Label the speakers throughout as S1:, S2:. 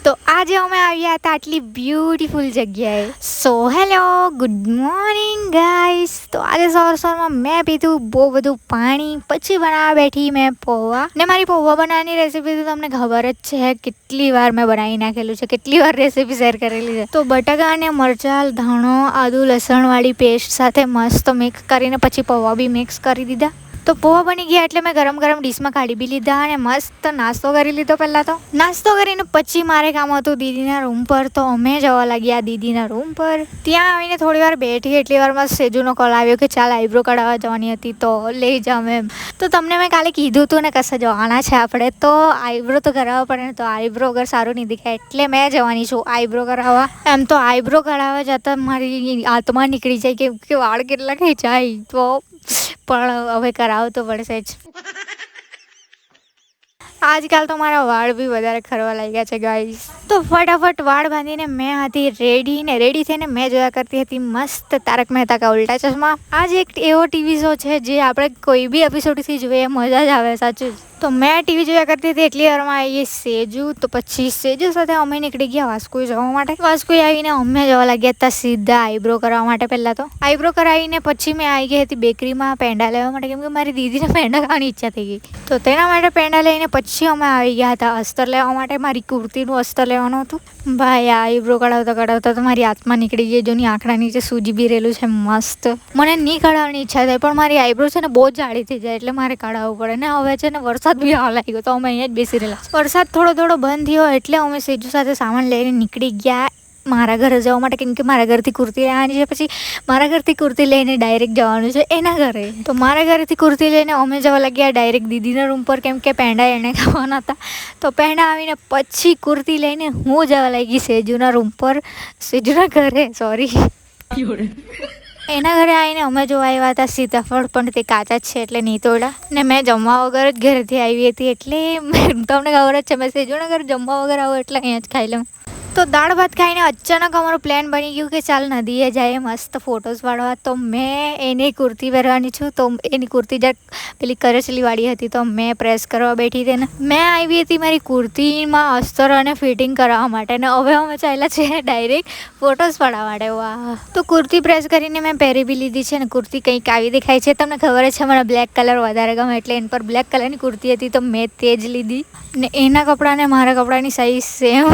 S1: તો આજે અમે આવ્યા હતા આટલી બ્યુટીફુલ જગ્યાએ. So hello, good morning guys. તો આજે સવારમાં મેં પીધું બહુ બધું પાણી, પછી બનાવવા બેઠી મેં પૌવા. ને મારી પૌવા બનાવવાની રેસીપી તો તમને ખબર જ છે, કેટલી વાર મેં બનાવી નાખેલું છે, કેટલી વાર રેસીપી શેર કરેલી છે. તો બટાકા અને મરચાં, ધાણો, આદુ, લસણવાળી પેસ્ટ સાથે મસ્ત મિક્સ કરીને પછી પૌવા બી મિક્સ કરી દીધા. તો પૌવા બની ગયા એટલે મેં ગરમ ડીશમાં કાઢી બી લીધા અને મસ્ત નાસ્તો કરી લીધો. પહેલાં તો નાસ્તો કરીને પછી મારે કામ હતું દીદીના રૂમ પર. તો અમે જવા લાગ્યા દીદીના રૂમ પર. ત્યાં આવીને થોડી વાર બેઠી, એટલી વારમાં સેજુનો કોલ આવ્યો કે ચાલ આઈબ્રો કઢાવવા જવાની હતી તો લઈ જાઉં એમ. તો તમને મેં કાલે કીધું હતું ને કશે જવાના છે આપણે, તો આઈબ્રો તો કરાવવા પડે ને, તો આઈબ્રો વગર સારું નહીં દેખાય એટલે મેં જવાની છું આઈબ્રો કરાવવા. એમ તો આઈબ્રો કરાવવા જતાં મારી આત્મા નીકળી જાય કે વાળ કેટલા ખેંચાય, તો પણ હવે કરાવવું તો પડશે જ. આજકાલ તો મારા વાળ બી વધારે ખરવા લાગ્યા છે ગાઈસ. તો ફટાફટ વાળ બાંધીને મેં હતી રેડી, ને રેડી થઈને મેં જોયા કરતી હતી મસ્ત તારક મહેતા કા ઉલ્ટા ચશ્મા. આજ એક એવો ટીવી શો છે જે આપણે કોઈ બી એપિસોડથી જોઈએ મજા જ આવે, સાચું જ. તો મેં ટીવી જોયા કરતી હતી એટલી વારમાં આવી સેજુ. તો પછી સેજુ સાથે અમે નીકળી ગયા વાસ્કોઈ જવા માટે. વાસ્કોઈ આવીને અમે જવા લાગ્યા હતા સીધા આઈબ્રો કરવા માટે. પહેલાં તો આઈબ્રો કરાવીને પછી મેં આવી ગઈ હતી બેકરીમાં પેંડા લેવા માટે, કેમ કે મારી દીદીને પેંડા ખાવાની ઈચ્છા થઈ ગઈ. તો તેના માટે પેંડા લઈને પછી અમે આવી ગયા હતા અસ્તર લેવા માટે. મારી કુર્તીનું અસ્તર લેવાનું હતું. ભાઈ આઈબ્રો કઢાવતા તો મારી આત્મા નીકળી ગઈ. જોની આંખના નીચે સૂજી બી રહેલું છે મસ્ત. મને નહીં કઢાવવાની ઈચ્છા થાય, પણ મારી આઈબ્રો છે ને બહુ જાડી થઈ જાય એટલે મારે કઢાવવું પડે. ને હવે છે ને વરસાદ બી આવવા લાગ્યો તો અમે અહીંયા જ બેસી રહેલા. વરસાદ થોડો બંધ થયો એટલે અમે સેજુ સાથે સામાન લઈને નીકળી ગયા મારા ઘરે જવા માટે, કેમ કે મારા ઘરથી કુર્તી લેવાની છે. પછી મારા ઘરથી કુર્તી લઈને ડાયરેક્ટ જવાનું છે એના ઘરે. તો મારા ઘરેથી કુર્તી લઈને અમે જવા લાગ્યા ડાયરેક્ટ દીદીના રૂમ પર, કેમ કે પેંડા એણે ખાવાના હતા. તો પેંડા આવીને પછી કુર્તી લઈને હું જવા લાગી સેજુના રૂમ પર, સેજુના ઘરે સોરી. એના ઘરે આવીને અમે જોવા આવ્યા હતા સીતાફળ, પણ તે કાચા જ છે એટલે નહીં તોડ્યા. ને મેં જમવા વગર જ ઘરેથી આવી હતી એટલે તમને ખબર જ છે મેં સેજુના ઘરે જમવા વગર આવું એટલે અહીંયા જ ખાઈ લઉં. તો દાળ ભાત ખાઈને અચાનક અમારું પ્લાન બની ગયું કે ચાલ નદીએ જાય મસ્ત ફોટોસ પાડવા. તો મેં એની કુર્તી પહેરવાની છું, તો એની કુર્તી જરાક પેલી કરચલીવાળી હતી તો મેં પ્રેસ કરવા બેઠી હતી. ને મેં આવી હતી મારી કુર્તીમાં અસ્તર અને ફિટિંગ કરાવવા માટે, ને હવે અમે ચાલ્યા છે ડાયરેક્ટ ફોટોસ પાડવા માટે. વાહ. તો કુર્તી પ્રેસ કરીને મેં પહેરી બી લીધી છે. ને કુર્તી કંઈક આવી દેખાય છે, તમને ખબર છે મને બ્લેક કલર વધારે ગમે એટલે એના પર બ્લેક કલરની કુર્તી હતી તો મેં તે જ લીધી. ને એના કપડાં ને મારા કપડાની સાઈઝ સેમ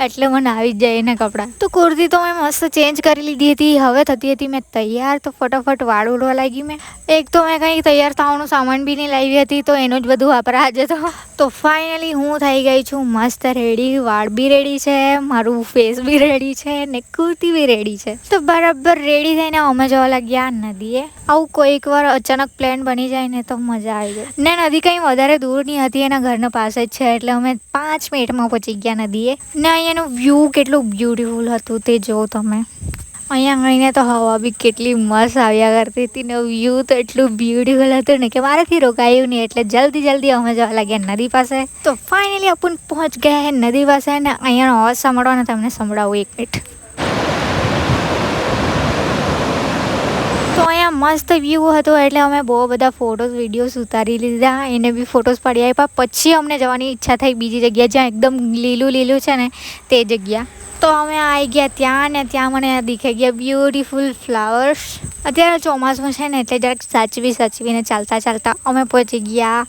S1: એટલે મને આવી જ જાય એના કપડાં. તો કુર્તી તો મેં મસ્ત ચેન્જ કરી લીધી હતી. હવે થતી હતી મેં તૈયાર. તો ફટાફટ વાળ ઉડવા લાગી મેં. એક તો મેં કંઈ તૈયાર થવાનું સામાન બી નહીં લાવી હતી, તો એનું જ બધું વાપરા આજે તો ફાઇનલી હું થઈ ગઈ છું મસ્ત રેડી. વાળ બી રેડી છે, મારું ફેસ બી રેડી છે, ને કુર્તી બી રેડી છે. તો બરાબર રેડી થઈને અમે જવા લાગ્યા નદીએ. આવું કોઈક વાર અચાનક પ્લાન બની જાય ને તો મજા આવી જાય. ને નદી કંઈ વધારે દૂર નહીં હતી, એના ઘરના પાસે જ છે એટલે અમે 5 મિનિટમાં પહોંચી ગયા નદીએ. ને અહીંયાનું વ્યૂ કેટલું બ્યુટીફુલ હતું તે જો તમે. અહીંયા આવીને તો હવા બી કેટલી મસ્ત આવ્યા કરતી હતી ને વ્યૂ તો એટલું બ્યુટીફુલ હતું ને કે મારાથી રોકાયું નહીં એટલે જલ્દી અમે જવા લાગ્યા નદી પાસે. તો ફાઇનલી આપણે પહોંચ ગયા નદી પાસે. ને અહીંયાનો અવાજ સાંભળવાનો તમને સંભળાવું 1 મિનિટ. તો અહીંયા મસ્ત વ્યૂ હતો એટલે અમે બહુ બધા ફોટોસ વિડીયોઝ ઉતારી લીધા. એને બી ફોટોસ પાડી આપ્યા. પછી અમને જવાની ઈચ્છા થઈ બીજી જગ્યાએ જ્યાં એકદમ લીલું છે ને તે જગ્યા. તો અમે આવી ગયા ત્યાં, ને ત્યાં મને દેખાઈ ગયા બ્યુટીફુલ ફ્લાવર્સ. અત્યારે ચોમાસું છે ને એટલે જરાક સાચવીને ચાલતા અમે પહોંચી ગયા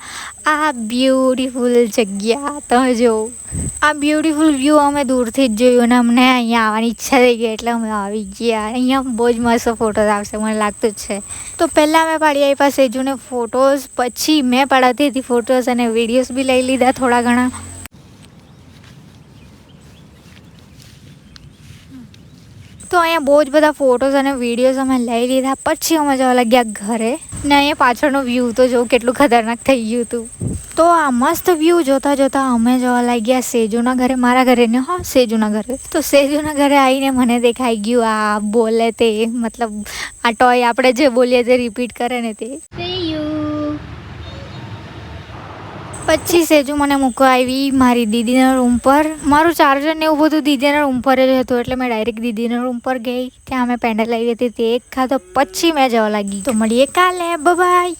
S1: આ બ્યુટીફુલ જગ્યા. તમે જો આ બ્યુટીફુલ વ્યૂ અમે દૂરથી જ જોયું ને અમને અહીંયા આવવાની ઈચ્છા થઈ ગઈ એટલે અમે આવી ગયા. અહીંયા બહુ જ મસ્ત ફોટોસ આવશે મને લાગતું જ છે. તો પહેલાં મેં પાડી આપ્યા સેજુને ફોટોસ, પછી મેં પડાવતી હતી ફોટોસ અને વિડીયોઝ બી લઈ લીધા થોડા ઘણા. તો અહીંયા બહુ જ બધા ફોટોસ અને વિડીયોઝ અમે લઈ લીધા. પછી અમે જવા લાગ્યા ઘરે. ને અહીંયા પાછળનો વ્યૂ તો જો કેટલું ખતરનાક થઈ ગયું હતું. તો આ મસ્ત વ્યૂ જોતા અમે જવા લાગ્યા સેજુના ઘરે. મારા ઘરે ને હા સેજુના ઘરે. તો સેજુના ઘરે આવીને મને દેખાઈ ગયું આ બોલે તે, મતલબ આ ટોય આપણે જે બોલીએ તે રિપીટ કરે ને તે. પછી સેજુ મને મૂકવા આવી મારી દીદીના રૂમ પર. મારું ચાર્જર ને એવું બધું દીદીના રૂમ પર જ હતું એટલે મેં ડાયરેક્ટ દીદીના રૂમ પર ગઈ. ત્યાં અમે પેંડા લાવી હતી તે એક ખાધો. પછી મેં જવા લાગી. તો મળીએ કાલે, બાય.